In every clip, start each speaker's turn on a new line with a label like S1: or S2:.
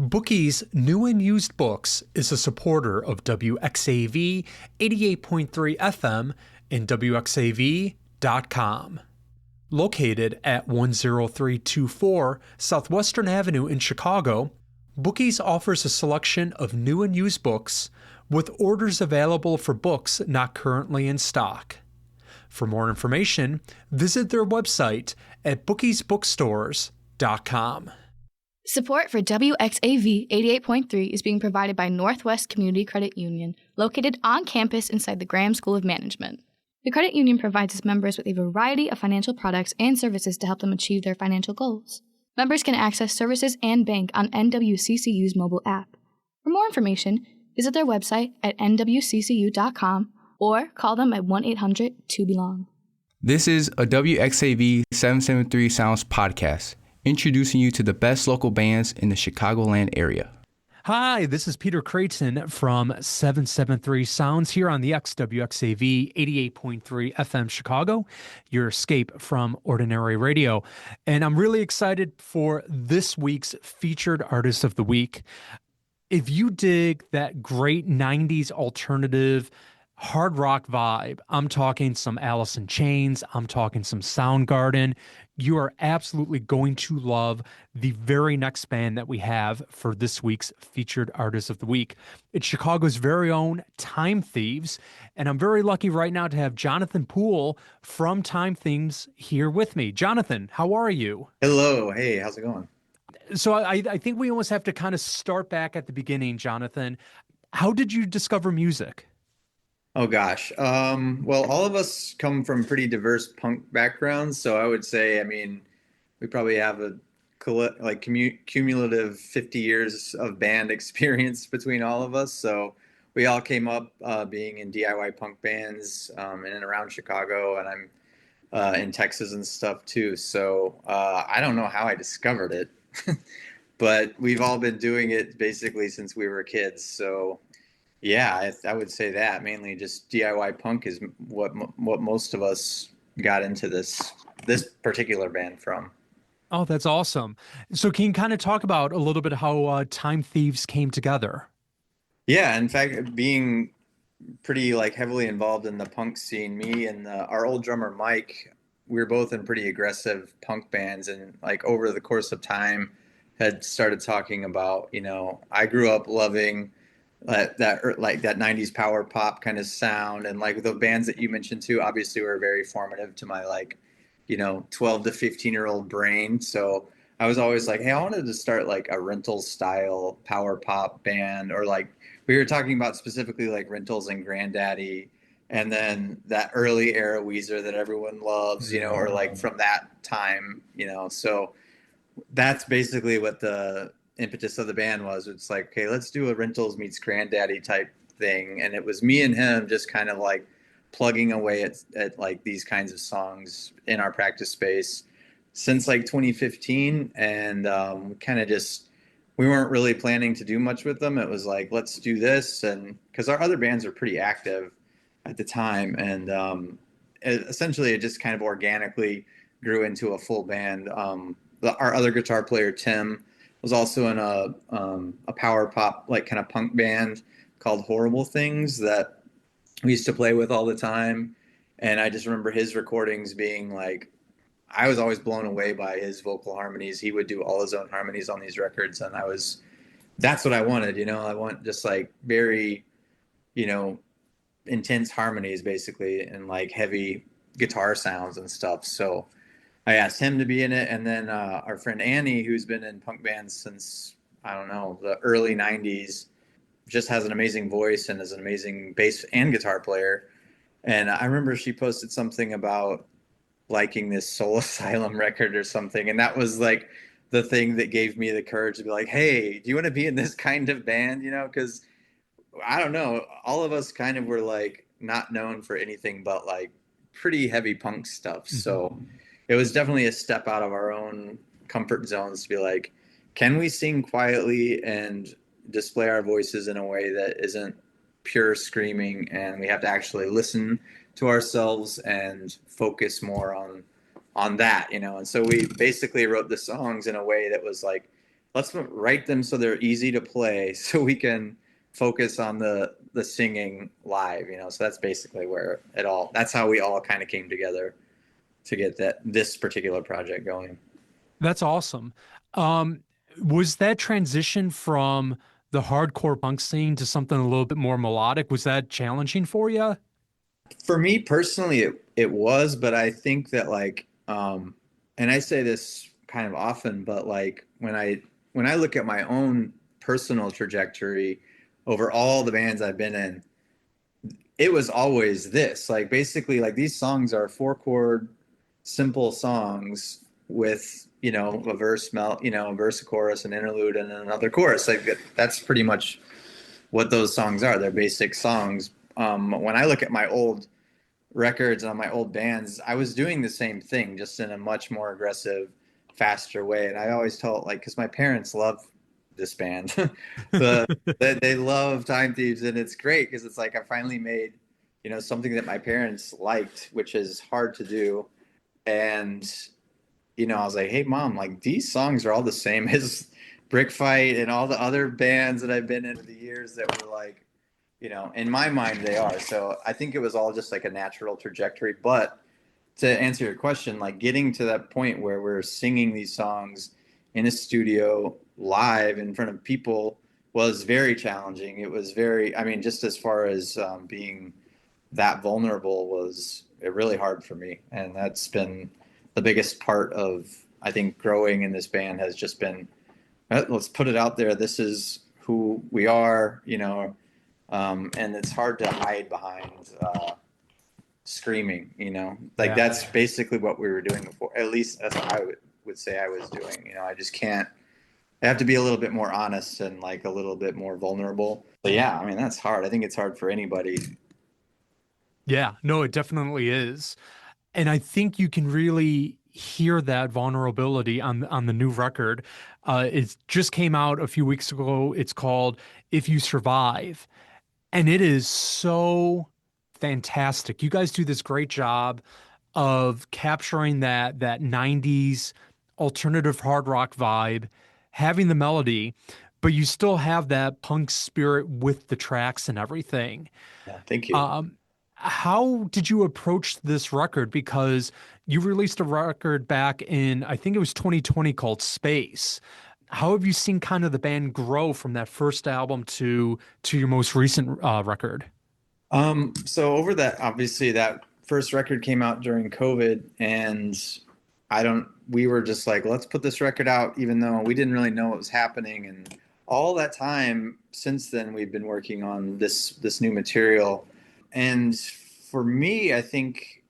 S1: Bookies New and Used Books is a supporter of WXAV 88.3 FM and WXAV.com. Located at 10324 Southwestern Avenue in Chicago, Bookies offers a selection of new and used books with orders available for books not currently in stock. For more information, visit their website at bookiesbookstores.com.
S2: Support for WXAV 88.3 is being provided by Northwest Community Credit Union, located on campus inside the Graham School of Management. The credit union provides its members with a variety of financial products and services to help them achieve their financial goals. Members can access services and bank on NWCCU's mobile app. For more information, visit their website at nwccu.com or call them at 1-800-2BELONG.
S3: This is a WXAV 773 Sounds podcast, introducing you to the best local bands in the Chicagoland area.
S1: Hi, this is Peter Kreten from 773 Sounds here on the WXAV 88.3 FM Chicago, your escape from ordinary radio. And I'm really excited for this week's featured artist of the week. If you dig that great 90s alternative hard rock vibe, I'm talking some Alice in Chains, I'm talking some Soundgarden, you are absolutely going to love the very next band that we have for this week's featured artist of the week. It's Chicago's very own Time Thieves, and I'm very lucky right now to have Jonthan Poole from Time Thieves here with me. Jonthan, how are you?
S4: Hello. Hey, how's it going?
S1: So I think we almost have to kind of start back at the beginning, Jonthan. How did you discover music?
S4: Oh gosh. Well, all of us come from pretty diverse punk backgrounds, so I would say, we probably have a cumulative 50 years of band experience between all of us. So we all came up being in DIY punk bands in and around Chicago, and I'm in Texas and stuff too. So I don't know how I discovered it, but we've all been doing it basically since we were kids. So yeah, I would say that mainly just DIY punk is what most of us got into this particular band from.
S1: Oh, that's awesome. So can you kind of talk about a little bit how Time Thieves came together?
S4: Yeah, in fact, being pretty heavily involved in the punk scene, me and our old drummer Mike, we were both in pretty aggressive punk bands, and over the course of time had started talking about, I grew up loving that 90s power pop kind of sound, and the bands that you mentioned too obviously were very formative to my 12 to 15-year-old brain. So I was always hey, I wanted to start a Rentals style power pop band, or we were talking about specifically Rentals and Grandaddy, and then that early era Weezer that everyone loves, or from that time, so that's basically what the impetus of the band was. It's okay, let's do a Rentals meets Grandaddy type thing. And it was me and him just kind of plugging away at these kinds of songs in our practice space since 2015. And kind of just, we weren't really planning to do much with them. It was let's do this. And because our other bands were pretty active at the time. And essentially it just kind of organically grew into a full band. Our other guitar player, Tim, was also in a power pop, kind of punk band called Horrible Things that we used to play with all the time. And I just remember his recordings being I was always blown away by his vocal harmonies. He would do all his own harmonies on these records. And that's what I wanted, I want just very, intense harmonies basically, and heavy guitar sounds and stuff. So I asked him to be in it, and then our friend Annie, who's been in punk bands since, I don't know, the early 90s, just has an amazing voice and is an amazing bass and guitar player. And I remember she posted something about liking this Soul Asylum record or something, and that was the thing that gave me the courage to be hey, do you want to be in this kind of band? Because I don't know, all of us kind of were not known for anything but pretty heavy punk stuff. Mm-hmm. So it was definitely a step out of our own comfort zones to be can we sing quietly and display our voices in a way that isn't pure screaming, and we have to actually listen to ourselves and focus more on that, And so we basically wrote the songs in a way that was let's write them so they're easy to play so we can focus on the singing live, so that's basically where that's how we all kind of came together to get this particular project going.
S1: That's awesome. Um, was that transition from the hardcore punk scene to something a little bit more melodic? Was that challenging for you?
S4: For me personally, it was, but I think that and I say this kind of often, but like when I look at my own personal trajectory over all the bands I've been in, it was always this. Like basically, like these songs are 4-chord, simple songs with a verse, a verse, a chorus, an interlude, and another chorus. Like that's pretty much what those songs are. They're basic songs. When I look at my old records on my old bands, I was doing the same thing, just in a much more aggressive, faster way. And I always told, like, because my parents love this band, they love Time Thieves, and it's great because it's like I finally made, something that my parents liked, which is hard to do. And I was like, hey, Mom, like these songs are all the same as Brick Fight and all the other bands that I've been in for the years that were like, in my mind they are. So I think it was all just like a natural trajectory. But to answer your question, like getting to that point where we're singing these songs in a studio live in front of people was very challenging. It was very, I mean, just as far as being that vulnerable was really hard for me. And that's been the biggest part of, I think, growing in this band has just been, let's put it out there. This is who we are, and it's hard to hide behind screaming, like that's basically what we were doing before. At least that's what I would say I was doing. I just can't. I have to be a little bit more honest and like a little bit more vulnerable. But yeah, I mean that's hard. I think it's hard for anybody.
S1: Yeah, no, it definitely is. And I think you can really hear that vulnerability on the new record. It just came out a few weeks ago. It's called If You Survive. And it is so fantastic. You guys do this great job of capturing that 90s alternative hard rock vibe, having the melody, but you still have that punk spirit with the tracks and everything.
S4: Yeah, thank you.
S1: How did you approach this record? Because you released a record back in, I think it was 2020 called Space. How have you seen kind of the band grow from that first album to your most recent record?
S4: So over that, obviously that first record came out during COVID, and we were just like, let's put this record out, even though we didn't really know what was happening. And all that time since then, we've been working on this new material. And for me, I think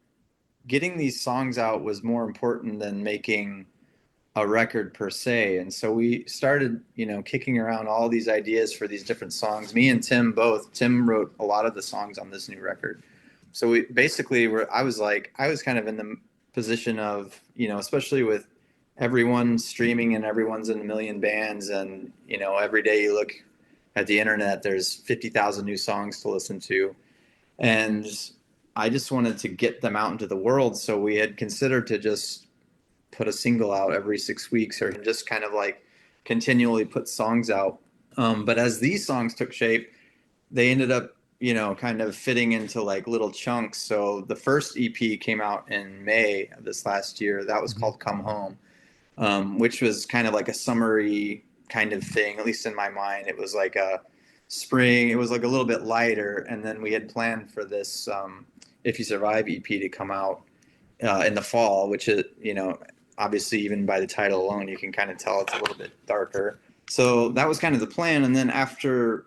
S4: getting these songs out was more important than making a record per se. And so we started, kicking around all these ideas for these different songs. Me and Tim both. Tim wrote a lot of the songs on this new record. So we basically I was kind of in the position of, especially with everyone streaming and everyone's in a million bands, and, every day you look at the internet, there's 50,000 new songs to listen to. And I just wanted to get them out into the world. So we had considered to just put a single out every 6 weeks, or just kind of like continually put songs out. But as these songs took shape, they ended up, kind of fitting into like little chunks. So the first EP came out in May of this last year. That was called Come Home, which was kind of like a summery kind of thing, at least in my mind. It was like a spring. It was like a little bit lighter. And then we had planned for this If You Survive EP to come out in the fall, which is, obviously even by the title alone, you can kind of tell it's a little bit darker. So that was kind of the plan. And then after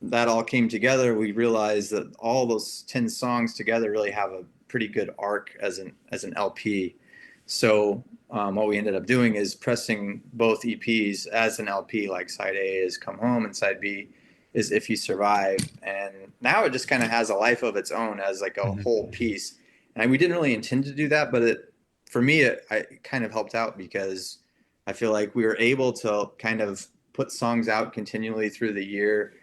S4: that all came together, we realized that all those 10 songs together really have a pretty good arc as an LP. So what we ended up doing is pressing both EPs as an LP, like side A is Come Home and side B is If You Survive. And now it just kind of has a life of its own as like a whole piece. And we didn't really intend to do that, but for me, it kind of helped out because I feel like we were able to kind of put songs out continually through the year,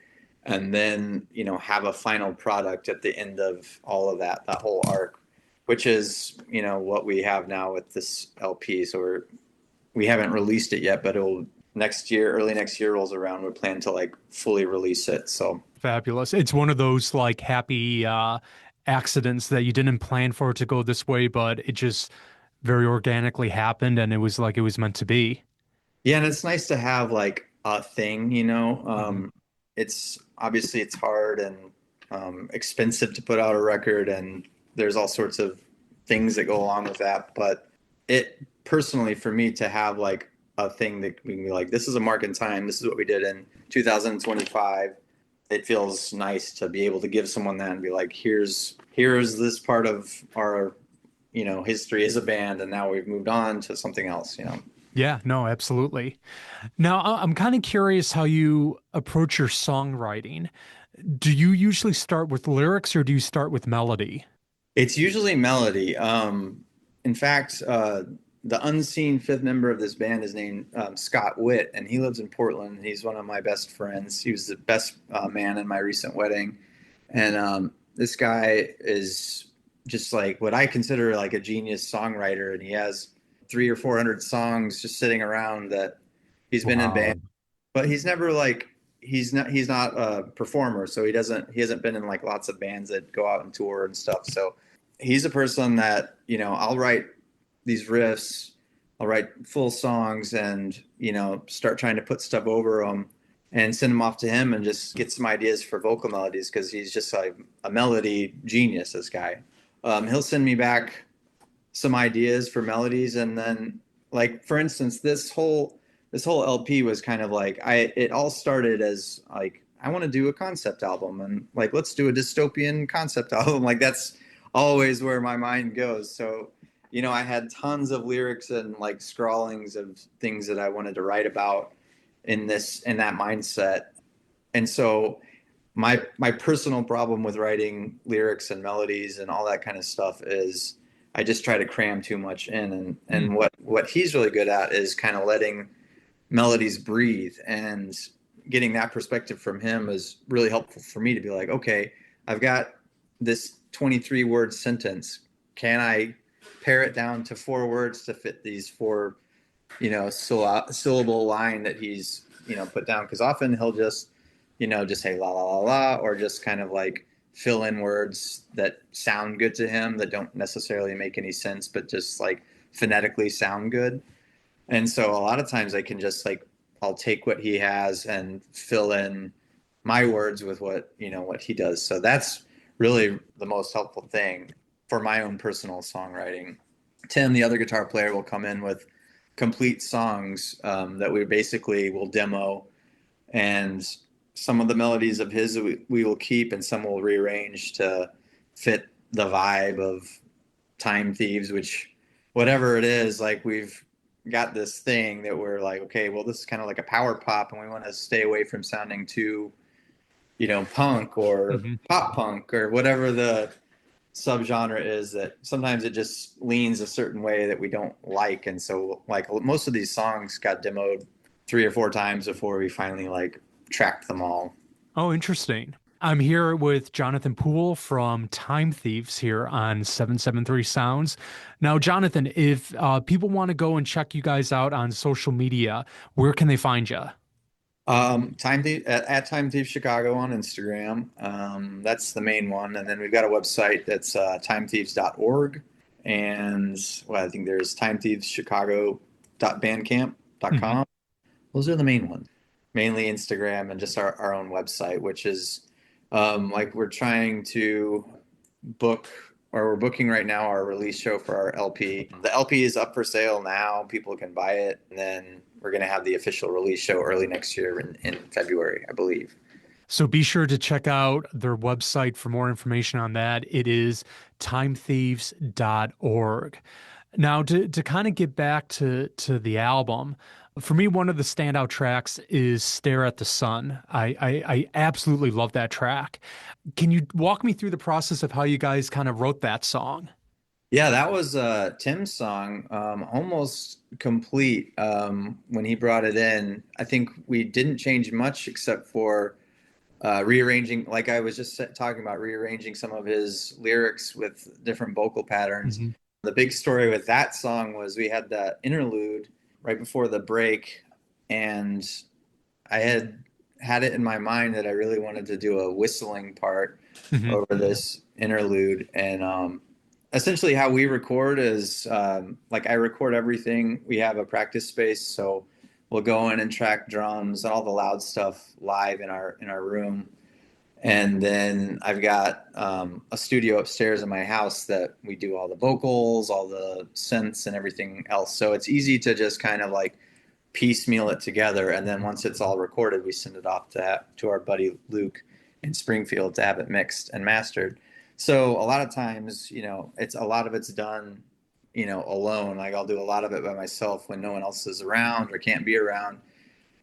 S4: and then, have a final product at the end of all of that whole arc, which is, what we have now with this LP. So we haven't released it yet, but next year, early next year rolls around, we plan to like fully release it. So
S1: Fabulous. It's one of those like happy accidents that you didn't plan for it to go this way, but it just very organically happened and it was like it was meant to be.
S4: yeah, and it's nice to have like a thing, you know.
S1: Mhm.
S4: It's obviously it's hard and expensive to put out a record, and there's all sorts of things that go along with that. But it personally, for me, to have like a thing that we can be like, this is a mark in time. This is what we did in 2025. It feels nice to be able to give someone that and be like, here's this part of our, history as a band, and now we've moved on to something else,
S1: Yeah, no, absolutely. Now, I'm kind of curious how you approach your songwriting. Do you usually start with lyrics or do you start with melody?
S4: It's usually melody. In fact, the unseen fifth member of this band is named Scott Witt, and he lives in Portland. He's one of my best friends. He was the best man in my recent wedding. And this guy is just like what I consider like a genius songwriter. And he has 300 or 400 songs just sitting around that he's been in band,
S1: Wow.
S4: but he's never like, he's not a performer. So he hasn't been in like lots of bands that go out and tour and stuff. So he's a person that, I'll write these riffs, I'll write full songs and, start trying to put stuff over them and send them off to him and just get some ideas for vocal melodies because he's just like a melody genius, this guy. He'll send me back some ideas for melodies, and then like for instance, this whole LP was kind of like it all started as like I want to do a concept album and like let's do a dystopian concept album. Like that's always where my mind goes. So, I had tons of lyrics and like scrawlings of things that I wanted to write about in that mindset. And so my personal problem with writing lyrics and melodies and all that kind of stuff is I just try to cram too much in, and what he's really good at is kind of letting melodies breathe, and getting that perspective from him is really helpful for me to be like, okay, I've got this 23 word sentence. Can I pare it down to 4 words to fit these four, syllable line that he's, put down? Because often he'll just say la la la la, or just kind of like fill in words that sound good to him that don't necessarily make any sense, but just like phonetically sound good. And so a lot of times I can just like, I'll take what he has and fill in my words with what he does. So that's really the most helpful thing for my own personal songwriting. Tim, the other guitar player, will come in with complete songs that we basically will demo, and some of the melodies of his we will keep, and some will rearrange to fit the vibe of Time Thieves, which whatever it is, like we've got this thing that we're like, okay, well, this is kind of like a power pop, and we want to stay away from sounding too, punk or
S1: Mhm.
S4: pop punk or whatever the subgenre is, that sometimes it just leans a certain way that we don't like. And so like most of these songs got demoed 3 or 4 times before we finally like tracked them all.
S1: Oh, interesting. I'm here with Jonathan Poole from Time Thieves here on 773 Sounds. Now, Jonathan, if people want to go and check you guys out on social media, where can they find you?
S4: At Time Thieves Chicago on Instagram. That's the main one. And then we've got a website that's timethieves.org. And well, I think there's timethieveschicagobandcamp.com. Those are the main ones. Mainly Instagram and just our own website, which is like we're trying to book, or we're booking right now, our release show for our LP. The LP is up for sale now. People can buy it. And then we're going to have the official release show early next year in February, I believe.
S1: So be sure to check out their website for more information on that. It is timethieves.org. Now, to kind of get back to the album, for me, one of the standout tracks is Stare at the Sun. I absolutely love that track. Can you walk me through the process of how you guys kind of wrote that song?
S4: Yeah, that was Tim's song, almost complete when he brought it in. I think we didn't change much except for rearranging, like I was just talking about, rearranging some of his lyrics with different vocal patterns.
S1: Mhm.
S4: The big story with that song was we had that interlude right before the break. and I had it in my mind that I really wanted to do a whistling part
S1: Mhm.
S4: over this interlude. And essentially, how we record is like I record everything. We have a practice space, so we'll go in and track drums and all the loud stuff live in our room. And then I've got a studio upstairs in my house that we do all the vocals, all the synths, and everything else. So it's easy to just kind of like piecemeal it together. And then once it's all recorded, we send it off to our buddy Luke in Springfield to have it mixed and mastered. So a lot of times, it's a lot of it's done, alone. Like I'll do a lot of it by myself when no one else is around or can't be around.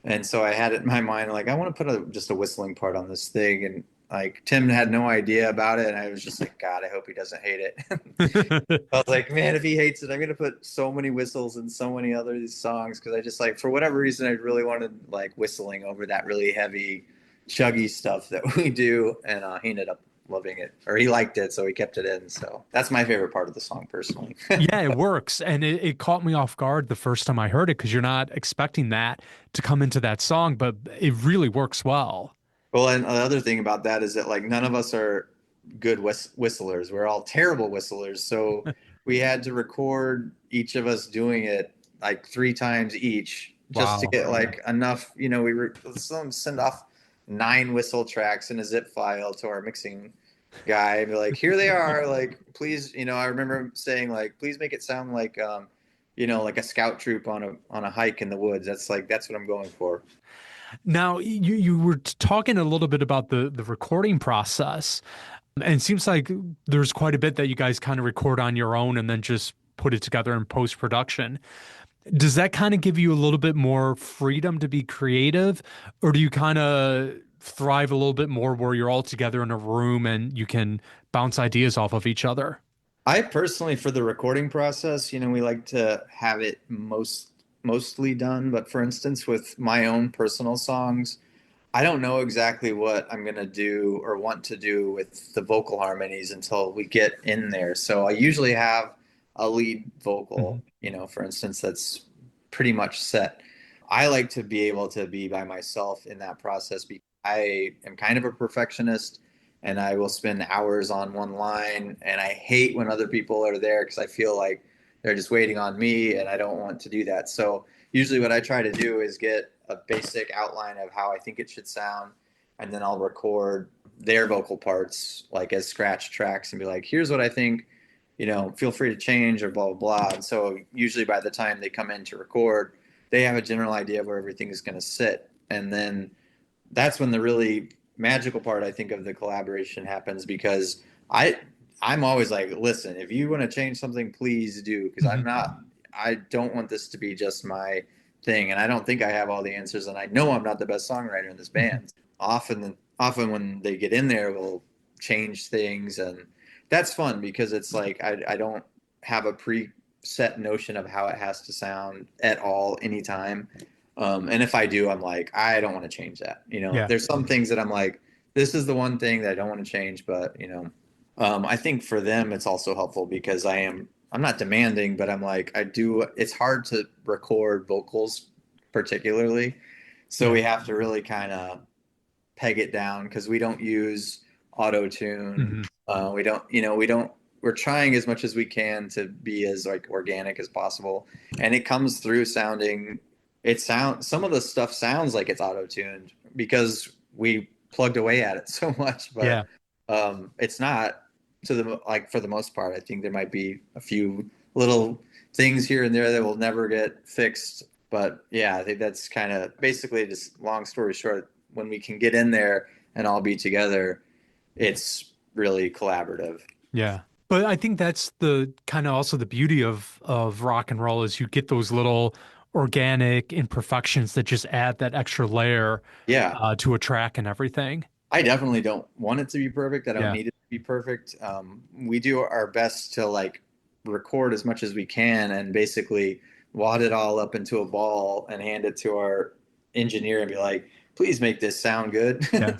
S4: And so I had it in my mind, like, I want to put just a whistling part on this thing. And like Tim had no idea about it. And I was just like, God, I hope he doesn't hate it. I was like, man, if he hates it, I'm going to put so many whistles in so many other songs. Cause I just like, for whatever reason, I really wanted like whistling over that really heavy, chuggy stuff that we do. And he ended up loving it, or he liked it. So he kept it in. So that's my favorite part of the song personally.
S1: Yeah, it works. And it caught me off guard the first time I heard it because you're not expecting that to come into that song, but it really works well.
S4: Well, and the other thing about that is that like none of us are good whistlers. We're all terrible whistlers. So we had to record each of us doing it like 3 times each just to
S1: Wow.
S4: get like enough. Some send off 9 whistle tracks in a zip file to our mixing guy and be like, here they are. Like, please, I remember saying like, please make it sound like, like a scout troop on a hike in the woods. That's what I'm going for.
S1: Now, you were talking a little bit about the recording process, and it seems like there's quite a bit that you guys kind of record on your own and then just put it together in post production. Does that kind of give you a little bit more freedom to be creative, or do you kind of thrive a little bit more where you're all together in a room and you can bounce ideas off of each other?
S4: I personally, for the recording process, we like to have it mostly done. But for instance, with my own personal songs, I don't know exactly what I'm gonna do or want to do with the vocal harmonies until we get in there. So I usually have a lead vocal,
S1: Mhm.
S4: for instance, that's pretty much set. I like to be able to be by myself in that process because I am kind of a perfectionist and I will spend hours on one line. And I hate when other people are there because I feel like they're just waiting on me and I don't want to do that. So usually what I try to do is get a basic outline of how I think it should sound. And then I'll record their vocal parts like as scratch tracks and be like, here's what I think, feel free to change or blah, blah, blah. And so usually by the time they come in to record, they have a general idea of where everything is going to sit. And then that's when the really magical part I think of the collaboration happens because I'm always like, listen, if you want to change something, please do because
S1: Mhm.
S4: I don't want this to be just my thing, and I don't think I have all the answers, and I know I'm not the best songwriter in this
S1: Mhm.
S4: band. Often when they get in there, we'll change things, and that's fun because it's like I don't have a preset notion of how it has to sound at all anytime. And if I do, I'm like, I don't want to change that.
S1: Yeah.
S4: There's some things that I'm like, this is the one thing that I don't want to change, but I think for them it's also helpful because I'm not demanding, but I'm like it's hard to record vocals particularly. So
S1: Yeah.
S4: we have to really kind of peg it down because we don't use auto tune.
S1: Mhm.
S4: We're trying as much as we can to be as like organic as possible. And it comes through some of the stuff sounds like it's auto tuned because we plugged away at it so much, but
S1: Yeah.
S4: it's not for the most part. I think there might be a few little things here and there that will never get fixed. But yeah, I think that's kind of basically just long story short, when we can get in there and all be together, it's really collaborative.
S1: Yeah. But I think that's the kind of also the beauty of rock and roll is you get those little organic imperfections that just add that extra layer
S4: Yeah,
S1: to a track and everything.
S4: I definitely don't want it to be perfect. I don't
S1: Yeah.
S4: need it to be perfect. We do our best to like record as much as we can and basically wad it all up into a ball and hand it to our engineer and be like, please make this sound good.
S1: Yeah.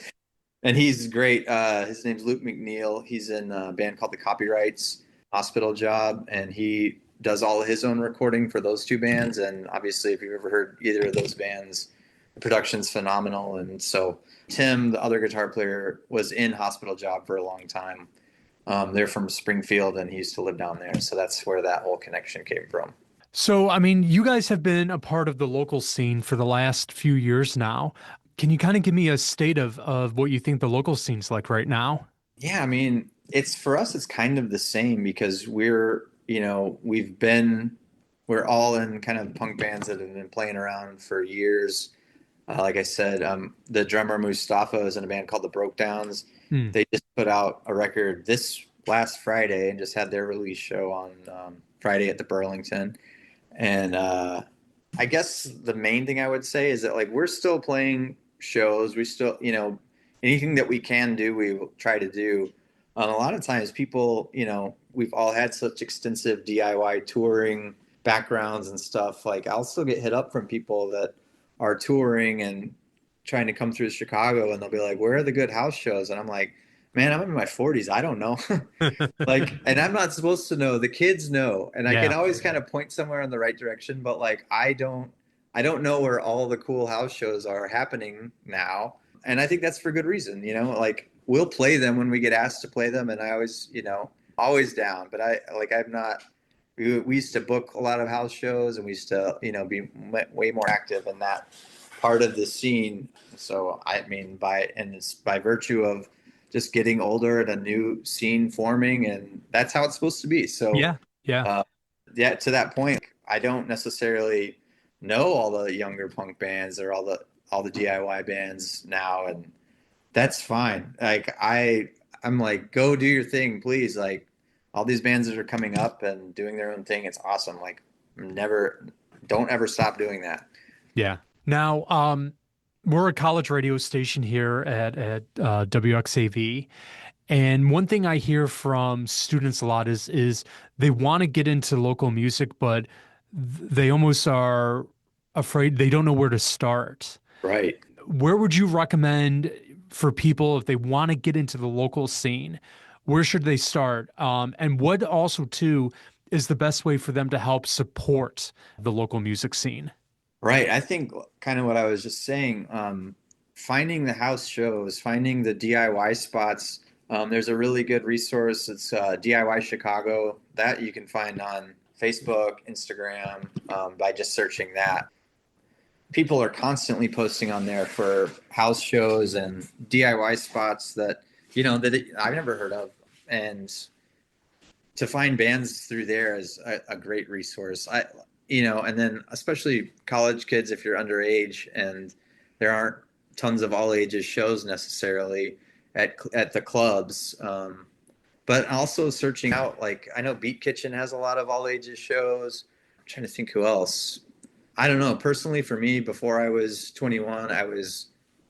S4: And he's great. His name's Luke McNeil. He's in a band called The Copyrights Hospital Job, and he does all his own recording for those two bands. And obviously, if you've ever heard either of those bands, the production's phenomenal. And so Tim, the other guitar player, was in Hospital Job for a long time. They're from Springfield, and he used to live down there. So that's where that whole connection came from.
S1: So, I mean, you guys have been a part of the local scene for the last few years now. Can you kind of give me a state of what you think the local scene's like right now?
S4: Yeah, I mean, it's for us, it's kind of the same because we're all in kind of punk bands that have been playing around for years. Like I said, the drummer Mustafa is in a band called the Brokedowns.
S1: Hmm.
S4: They just put out a record this last Friday and just had their release show on Friday at the Burlington. And I guess the main thing I would say is that like we're still playing shows. We still, anything that we can do, we will try to do. A lot of times people, we've all had such extensive DIY touring backgrounds and stuff. Like I'll still get hit up from people that are touring and trying to come through Chicago, and they'll be like, "Where are the good house shows?" And I'm like, "Man, I'm in my 40s. I don't know." Like, and I'm not supposed to know. The kids know, and I can
S1: Yeah.
S4: always kind of point somewhere in the right direction, but like I don't know where all the cool house shows are happening now. And I think that's for good reason, like we'll play them when we get asked to play them, and I always, always down. But I'm not. We used to book a lot of house shows, and we used to, be way more active in that part of the scene. So I mean, it's by virtue of just getting older and a new scene forming, and that's how it's supposed to be. So
S1: Yeah. Yeah.
S4: uh, yeah, to that point, I don't necessarily know all the younger punk bands or all the DIY bands now, and that's fine. Like I'm like, go do your thing, please. Like all these bands that are coming up and doing their own thing, it's awesome. Like don't ever stop doing that.
S1: Yeah. Now, we're a college radio station here at WXAV, and one thing I hear from students a lot is they want to get into local music, but they almost are afraid they don't know where to start.
S4: Right.
S1: Where would you recommend for people if they want to get into the local scene? Where should they start? And what also too is the best way for them to help support the local music scene?
S4: Right. I think kind of what I was just saying, finding the house shows, finding the DIY spots. There's a really good resource. It's DIY Chicago that you can find on Facebook, Instagram, by just searching that. People are constantly posting on there for house shows and DIY spots that, I've never heard of. And to find bands through there is a great resource. And then especially college kids, if you're underage and there aren't tons of all ages shows necessarily at the clubs. But also searching out, like I know Beat Kitchen has a lot of all ages shows. I'm trying to think who else. I don't know. Personally, for me, before I was 21, I was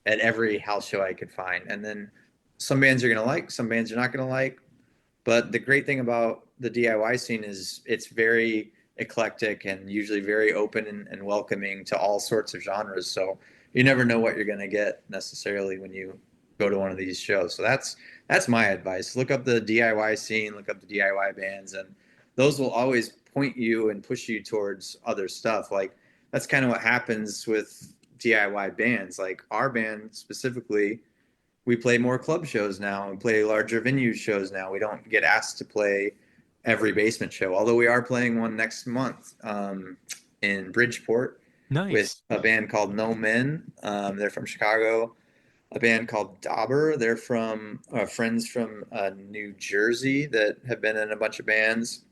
S4: at every house show I could find. And then some bands you're going to like, some bands you're not going to like. But the great thing about the DIY scene is it's very eclectic and usually very open and welcoming to all sorts of genres. So you never know what you're going to get necessarily when you go to one of these shows. So that's my advice. Look up the DIY scene, look up the DIY bands, and those will always point you and push you towards other stuff. Like that's kind of what happens with DIY bands. Like our band specifically, we play more club shows now and play larger venue shows now. We don't get asked to play every basement show, although we are playing one next month in Bridgeport with
S1: Nice.
S4: a band called No Men. They're from Chicago. A band called Dauber. They're from friends from New Jersey that have been in a bunch of bands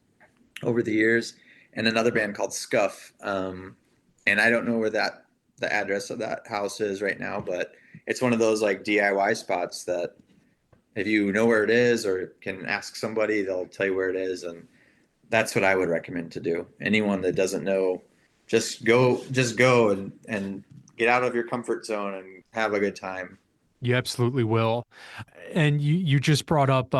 S4: over the years, and another band called Scuff. And I don't know where the address of that house is right now, but it's one of those like DIY spots that if you know where it is or can ask somebody, they'll tell you where it is. And that's what I would recommend to do. Anyone that doesn't know, just go and get out of your comfort zone and have a good time.
S1: You absolutely will. And you just brought up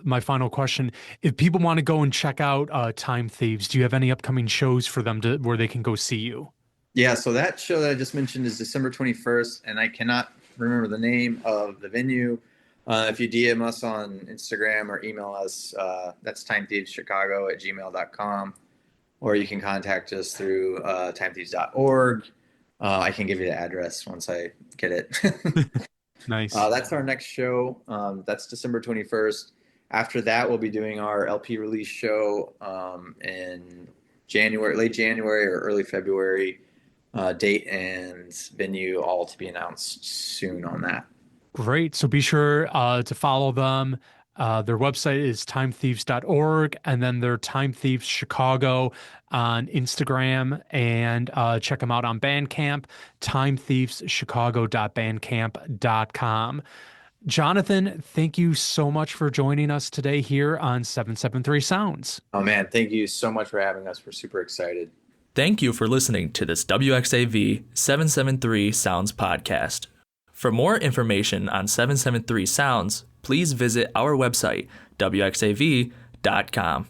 S1: my final question. If people want to go and check out Time Thieves, do you have any upcoming shows for them to where they can go see you?
S4: Yeah, so that show that I just mentioned is December 21st, and I cannot remember the name of the venue. If you DM us on Instagram or email us, that's timethieveschecago@gmail.com. or you can contact us through timethieves.org. I can give you the address once I get it.
S1: Nice.
S4: That's our next show. That's December 21st. After that, we'll be doing our LP release show in January, late January or early February. Date and venue all to be announced soon on that.
S1: Great. So be sure to follow them. Their website is timethieves.org, and then their Time Thieves Chicago on Instagram, and check them out on Bandcamp, timethieveschecago.bandcamp.com. Jonthan, thank you so much for joining us today here on 773 Sounds.
S4: Oh man, thank you so much for having us. We're super excited.
S5: Thank you for listening to this WXAV 773 Sounds podcast. For more information on 773 Sounds, please visit our website, wxav.com.